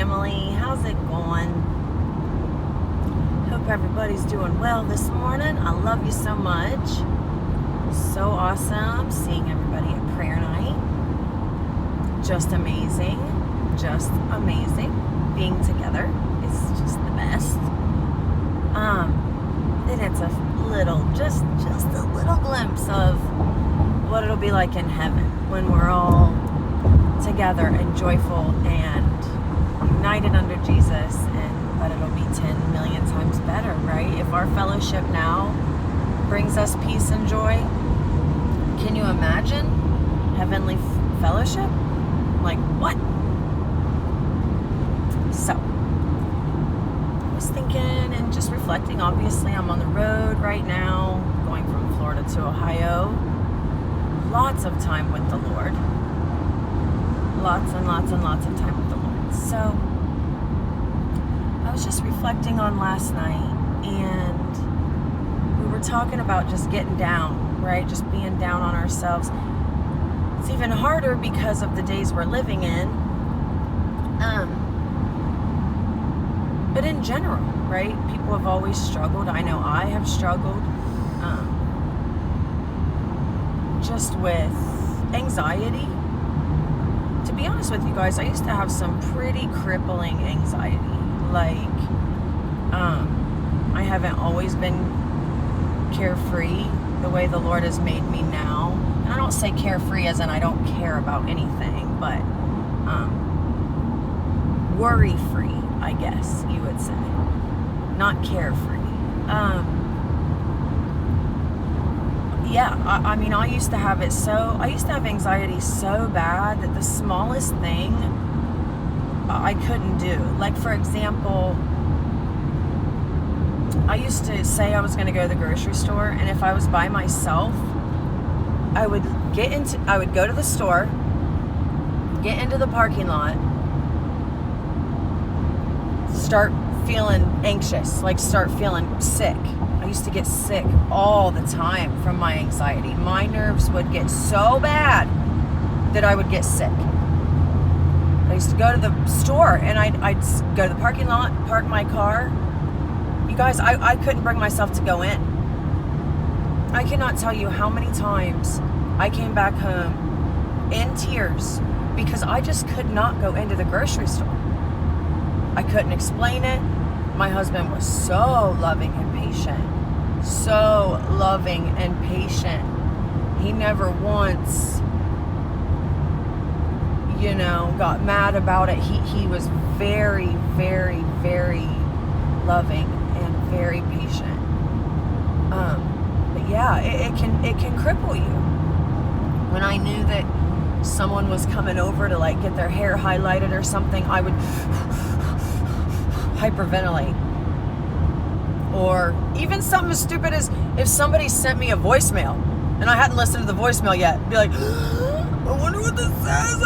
family. How's it going? Hope everybody's doing well this morning. I love you so much. So awesome seeing everybody at prayer night. Just amazing. Just amazing. Being together is just the best. And it's a little, just a little glimpse of what it'll be like in heaven when we're all together and joyful and united under Jesus, but it'll be 10 million times better, right? If our fellowship now brings us peace and joy, can you imagine heavenly fellowship? Like what? So, I was thinking and just reflecting. Obviously, I'm on the road right now, going from Florida to Ohio. Lots of time with the Lord. Lots and lots and lots of time with the Lord. So, I was just reflecting on last night, and we were talking about just getting down, right? Just being down on ourselves. It's even harder because of the days we're living in. But in general, right? People have always struggled. I know I have struggled. Just with anxiety. To be honest with you guys, I used to have some pretty crippling anxiety. Like, I haven't always been carefree the way the Lord has made me now. And I don't say carefree as in I don't care about anything, but worry-free, I guess you would say. Not carefree. I mean, I used to have anxiety so bad that the smallest thing I couldn't do. Like, for example, I used to say I was going to go to the grocery store, and if I was by myself, I would go to the store, get into the parking lot, start feeling anxious, like start feeling sick. I used to get sick all the time from my anxiety. My nerves would get so bad that I would get sick. I used to go to the store and I'd go to the parking lot, park my car. You guys, I couldn't bring myself to go in. I cannot tell you how many times I came back home in tears because I just could not go into the grocery store. I couldn't explain it. My husband was so loving and patient. So loving and patient. He never once, got mad about it. He was very, very, very loving and very patient. But yeah, it can cripple you. When I knew that someone was coming over to like get their hair highlighted or something, I would hyperventilate. Or even something as stupid as if somebody sent me a voicemail and I hadn't listened to the voicemail yet, be like, I wonder what this says.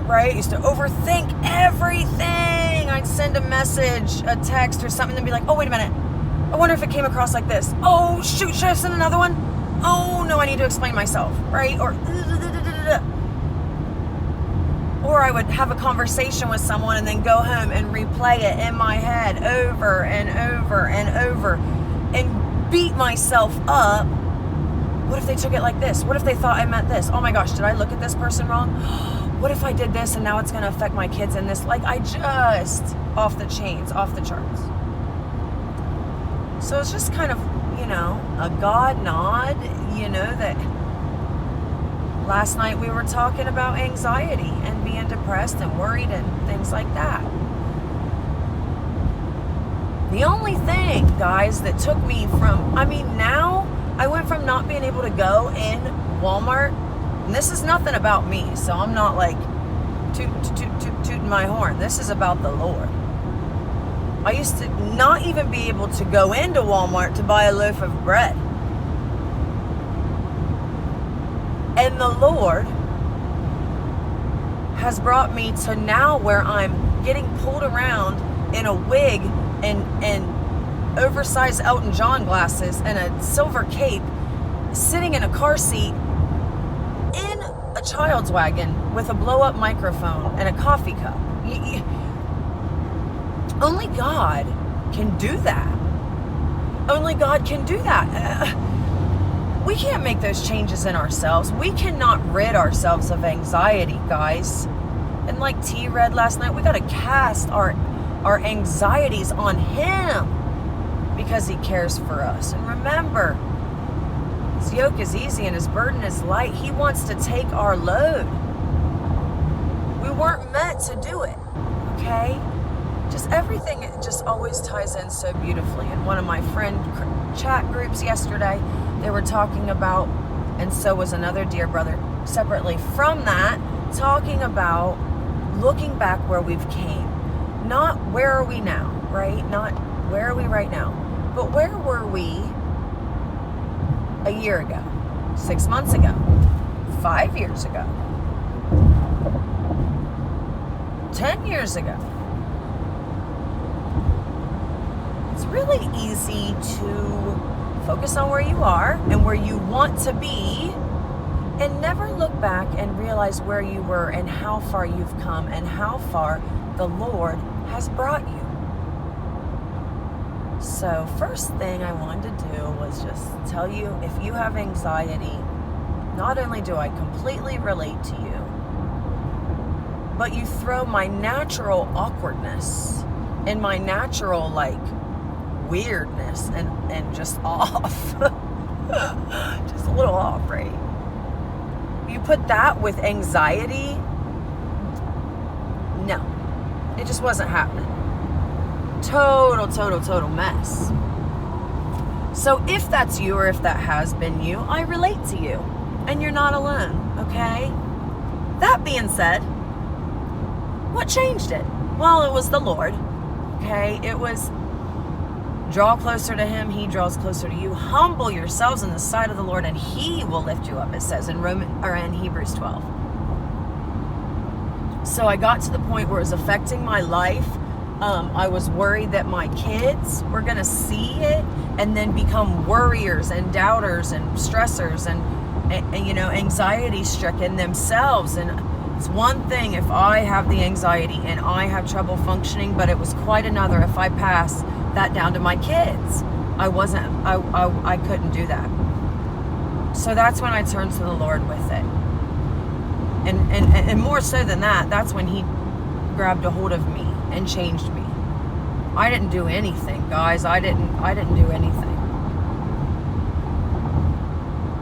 Right? Used to overthink everything. I'd send a message, a text or something, and be like, oh, wait a minute. I wonder if it came across like this. Oh, shoot, should I send another one? Oh, no, I need to explain myself, right? Or I would have a conversation with someone and then go home and replay it in my head over and over and over and beat myself up. What if they took it like this? What if they thought I meant this? Oh my gosh, did I look at this person wrong? What if I did this and now it's going to affect my kids in this? Like, I just off the chains, off the charts. So it's just kind of, a God nod, that last night we were talking about anxiety and being depressed and worried and things like that. The only thing, guys, that took me now I went from not being able to go in Walmart, and this is nothing about me, so I'm not like tooting my horn. This is about the Lord. I used to not even be able to go into Walmart to buy a loaf of bread. And the Lord has brought me to now where I'm getting pulled around in a wig and oversized Elton John glasses and a silver cape, sitting in a car seat in a child's wagon with a blow-up microphone and a coffee cup. Only God can do that. Only God can do that. We can't make those changes in ourselves. We cannot rid ourselves of anxiety, guys. And like T read last night, we got to cast our anxieties on Him because He cares for us. And remember, His yoke is easy and His burden is light. He wants to take our load. We weren't meant to do it, okay? Just everything just always ties in so beautifully. In one of my friend chat groups yesterday, they were talking about, and so was another dear brother separately from that, talking about looking back where we've came. Not where are we now, right? Not where are we right now, but where were we a year ago, 6 months ago, 5 years ago, 10 years ago. It's really easy to focus on where you are and where you want to be and never look back and realize where you were and how far you've come and how far the Lord has brought you. So first thing I wanted to do was just tell you, if you have anxiety, not only do I completely relate to you, but you throw my natural awkwardness and my natural weirdness and just off. Just a little off, right? You put that with anxiety, no, it just wasn't happening. Total mess. So if that's you or if that has been you, I relate to you and you're not alone, okay? That being said, what changed it? Well, it was the Lord, okay? It was draw closer to Him, He draws closer to you. Humble yourselves in the sight of the Lord and He will lift you up, it says in Hebrews 12. So I got to the point where it was affecting my life. I was worried that my kids were going to see it and then become worriers and doubters and stressors and anxiety stricken themselves. And it's one thing if I have the anxiety and I have trouble functioning, but it was quite another if I pass that down to my kids. I couldn't do that. So that's when I turned to the Lord with it. And more so than that, that's when He grabbed a hold of me and changed me. I didn't do anything, guys. I didn't do anything.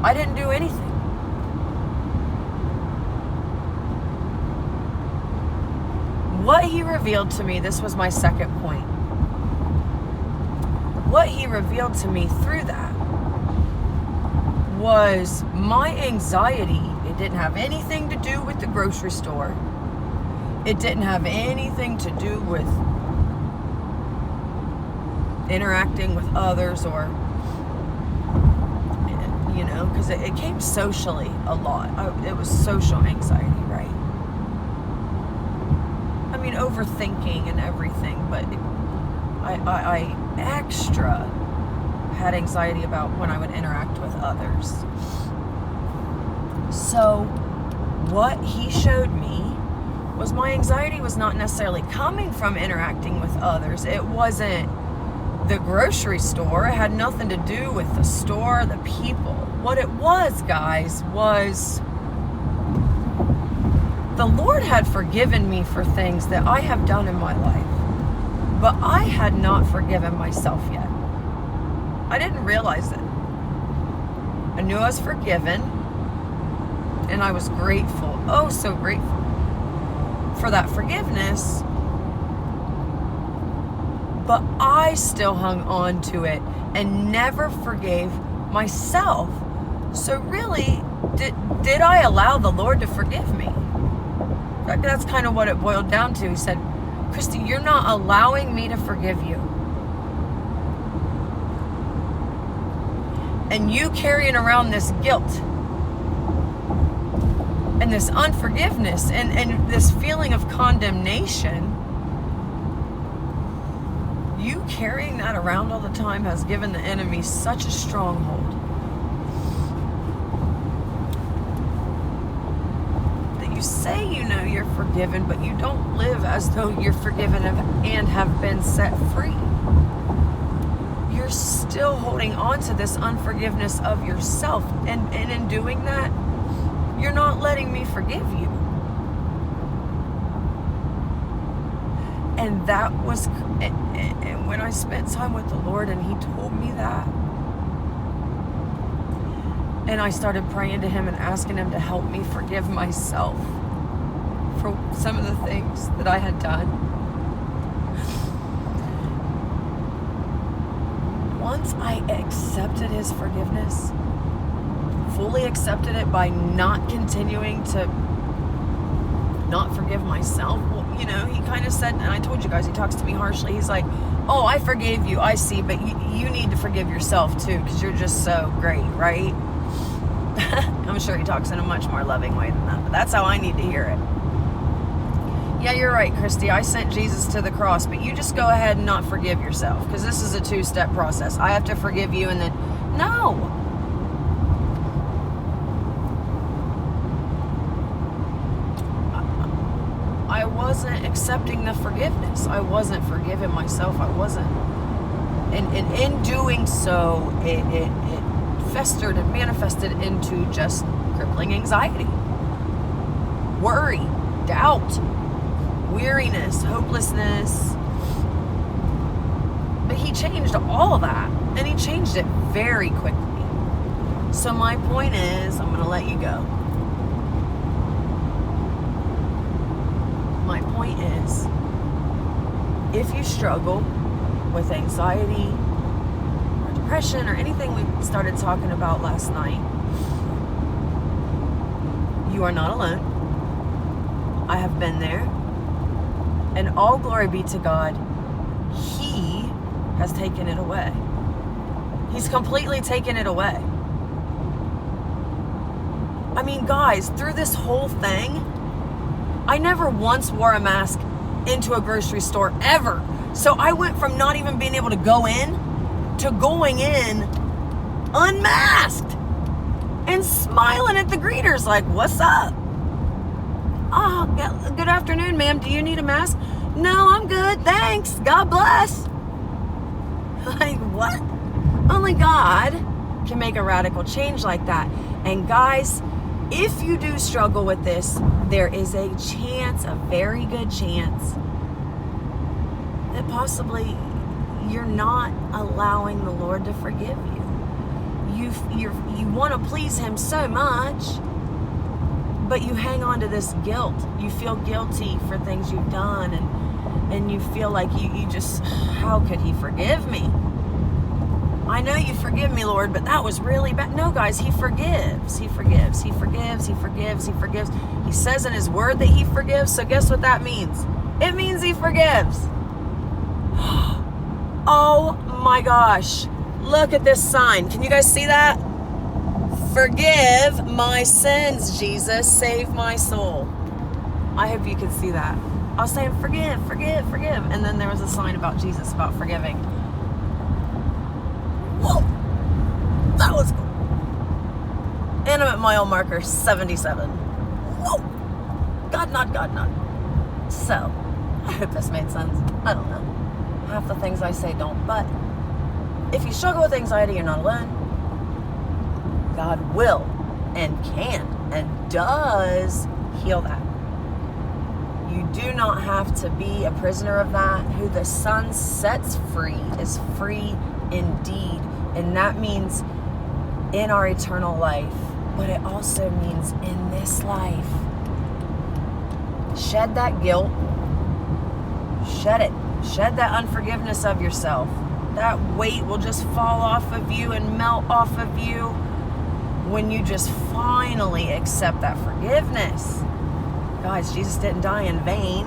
I didn't do anything. What He revealed to me, this was my second point. What He revealed to me through that was my anxiety. It didn't have anything to do with the grocery store. It didn't have anything to do with interacting with others or, because it came socially a lot. It was social anxiety, right? I mean, overthinking and everything, but I extra had anxiety about when I would interact with others. So what He showed me was my anxiety was not necessarily coming from interacting with others. It wasn't the grocery store. It had nothing to do with the store, the people. What it was, guys, was the Lord had forgiven me for things that I have done in my life, but I had not forgiven myself yet. I didn't realize it. I knew I was forgiven, and I was grateful, oh so grateful for that forgiveness, but I still hung on to it and never forgave myself. So really, did I allow the Lord to forgive me? That's kind of what it boiled down to. He said, Christy, you're not allowing me to forgive you. And you carrying around this guilt and this unforgiveness and this feeling of condemnation, you carrying that around all the time has given the enemy such a stronghold that you You say you know you're forgiven, but you don't live as though you're forgiven and have been set free. You're still holding on to this unforgiveness of yourself. And in doing that, you're not letting me forgive you. And that was, and when I spent time with the Lord and he told me that, and I started praying to him and asking him to help me forgive myself for some of the things that I had done. Once I accepted his forgiveness, fully accepted it by not continuing to not forgive myself. Well, you know, he kind of said, and I told you guys, he talks to me harshly. He's like, oh, I forgave you, I see, but you need to forgive yourself too, because you're just so great, right? I'm sure he talks in a much more loving way than that, but that's how I need to hear it. Yeah, you're right, Christy. I sent Jesus to the cross, but you just go ahead and not forgive yourself, because this is a two-step process. I have to forgive you, and then, no. I wasn't accepting the forgiveness. I wasn't forgiving myself. I wasn't. And in doing so, it festered and manifested into just crippling anxiety, worry, doubt, weariness, hopelessness. But he changed all of that, and he changed it very quickly. So my point is, I'm going to let you go. My point is, if you struggle with anxiety, depression, or anything we started talking about last night, you are not alone. I have been there. And all glory be to God. He has taken it away. He's completely taken it away. I mean, guys, through this whole thing, I never once wore a mask into a grocery store, ever. So I went from not even being able to go in to going in unmasked and smiling at the greeters like, what's up? Oh, good afternoon, ma'am. Do you need a mask? No, I'm good. Thanks. God bless. Like, what? Only God can make a radical change like that. And guys, if you do struggle with this, there is a chance, a very good chance, that possibly you're not allowing the Lord to forgive you. You want to please him so much, but you hang on to this guilt. You feel guilty for things you've done, and you feel like you just, how could he forgive me? I know you forgive me, Lord, but that was really bad. No, guys, he forgives. He forgives. He forgives. He forgives. He forgives. He says in his word that he forgives. So guess what that means? It means he forgives. Oh my gosh. Look at this sign. Can you guys see that? Forgive my sins, Jesus. Save my soul. I hope you can see that. I was saying forgive, forgive, forgive. And then there was a sign about Jesus, about forgiving. Whoa, that was cool. Animate mile marker 77. Whoa, God nod. So, I hope this made sense. I don't know. Half the things I say don't, but if you struggle with anxiety, you're not alone. God will and can and does heal that. You do not have to be a prisoner of that. Who the Son sets free is free indeed. And that means in our eternal life, but it also means in this life. Shed that guilt. Shed it. Shed that unforgiveness of yourself. That weight will just fall off of you and melt off of you when you just finally accept that forgiveness. Guys, Jesus didn't die in vain.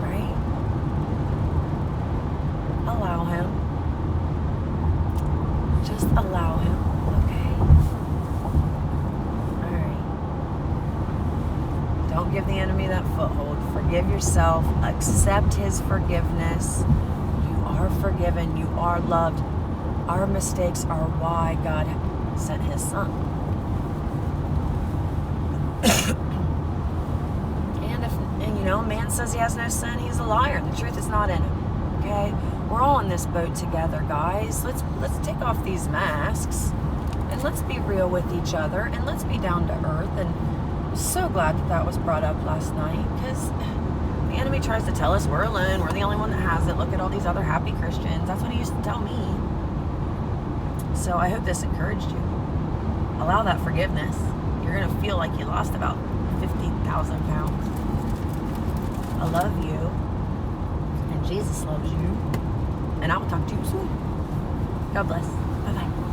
Right? Allow him. Just allow him, okay? Alright. Don't give the enemy that foothold. Forgive yourself. Accept his forgiveness. You are forgiven. You are loved. Our mistakes are why God sent his Son. And you know, man says he has no sin, he's a liar, and the truth is not in him. Okay? We're all in this boat together, guys. Let's take off these masks and let's be real with each other and let's be down to earth. And I'm so glad that was brought up last night, because the enemy tries to tell us we're alone, we're the only one that has it. Look at all these other happy Christians. That's what he used to tell me. So I hope this encouraged you. Allow that forgiveness. You're going to feel like you lost about 50,000 pounds. I love you. And Jesus loves you. And I will talk to you soon. God bless. Bye-bye.